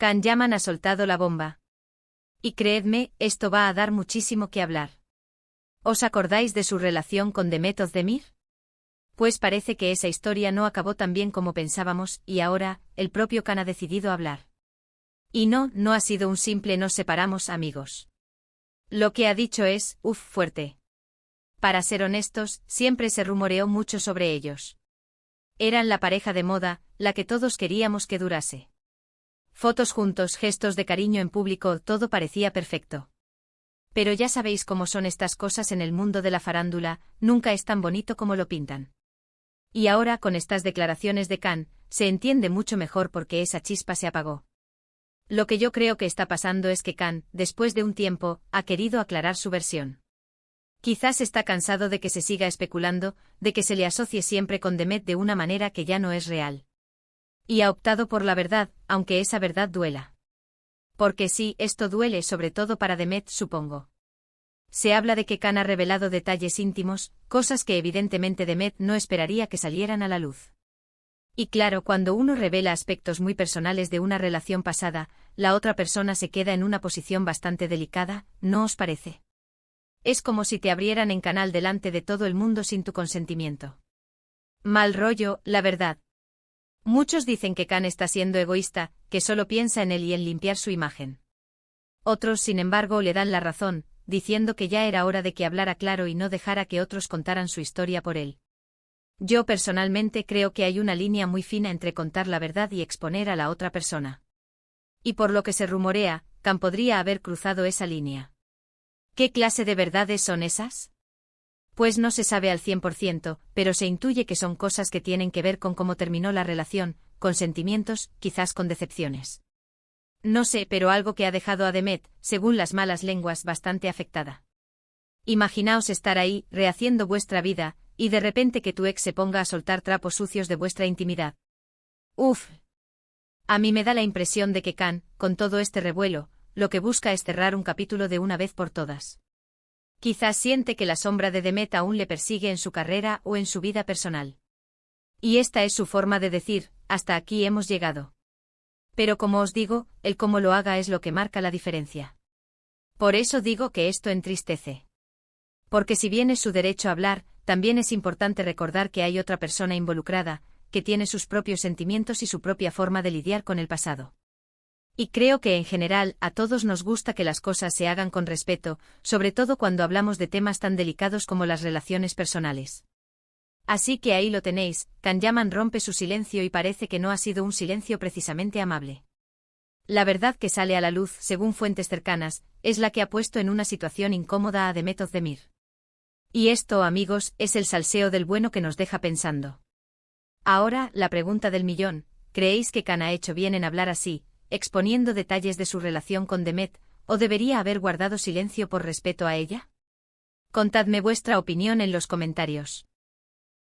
Can Yaman ha soltado la bomba. Y creedme, esto va a dar muchísimo que hablar. ¿Os acordáis de su relación con Demet Özdemir? Pues parece que esa historia no acabó tan bien como pensábamos, y ahora, el propio Can ha decidido hablar. Y no ha sido un simple nos separamos, amigos. Lo que ha dicho es, fuerte. Para ser honestos, siempre se rumoreó mucho sobre ellos. Eran la pareja de moda, la que todos queríamos que durase. Fotos juntos, gestos de cariño en público, todo parecía perfecto. Pero ya sabéis cómo son estas cosas en el mundo de la farándula, nunca es tan bonito como lo pintan. Y ahora, con estas declaraciones de Can, se entiende mucho mejor por qué esa chispa se apagó. Lo que yo creo que está pasando es que Can, después de un tiempo, ha querido aclarar su versión. Quizás está cansado de que se siga especulando, de que se le asocie siempre con Demet de una manera que ya no es real. Y ha optado por la verdad, aunque esa verdad duela. Porque sí, esto duele sobre todo para Demet, supongo. Se habla de que Can ha revelado detalles íntimos, cosas que evidentemente Demet no esperaría que salieran a la luz. Y claro, cuando uno revela aspectos muy personales de una relación pasada, la otra persona se queda en una posición bastante delicada, ¿no os parece? Es como si te abrieran en canal delante de todo el mundo sin tu consentimiento. Mal rollo, la verdad. Muchos dicen que Can está siendo egoísta, que solo piensa en él y en limpiar su imagen. Otros, sin embargo, le dan la razón, diciendo que ya era hora de que hablara claro y no dejara que otros contaran su historia por él. Yo personalmente creo que hay una línea muy fina entre contar la verdad y exponer a la otra persona. Y por lo que se rumorea, Can podría haber cruzado esa línea. ¿Qué clase de verdades son esas? Pues no se sabe al 100%, pero se intuye que son cosas que tienen que ver con cómo terminó la relación, con sentimientos, quizás con decepciones. No sé, pero algo que ha dejado a Demet, según las malas lenguas, bastante afectada. Imaginaos estar ahí, rehaciendo vuestra vida, y de repente que tu ex se ponga a soltar trapos sucios de vuestra intimidad. A mí me da la impresión de que Can, con todo este revuelo, lo que busca es cerrar un capítulo de una vez por todas. Quizás siente que la sombra de Demet aún le persigue en su carrera o en su vida personal. Y esta es su forma de decir, hasta aquí hemos llegado. Pero como os digo, el cómo lo haga es lo que marca la diferencia. Por eso digo que esto entristece. Porque si bien es su derecho a hablar, también es importante recordar que hay otra persona involucrada, que tiene sus propios sentimientos y su propia forma de lidiar con el pasado. Y creo que en general a todos nos gusta que las cosas se hagan con respeto, sobre todo cuando hablamos de temas tan delicados como las relaciones personales. Así que ahí lo tenéis, Can Yaman rompe su silencio y parece que no ha sido un silencio precisamente amable. La verdad que sale a la luz, según fuentes cercanas, es la que ha puesto en una situación incómoda a Demet Özdemir. Y esto, amigos, es el salseo del bueno que nos deja pensando. Ahora, la pregunta del millón, ¿creéis que Can ha hecho bien en hablar así, exponiendo detalles de su relación con Demet, o debería haber guardado silencio por respeto a ella? Contadme vuestra opinión en los comentarios.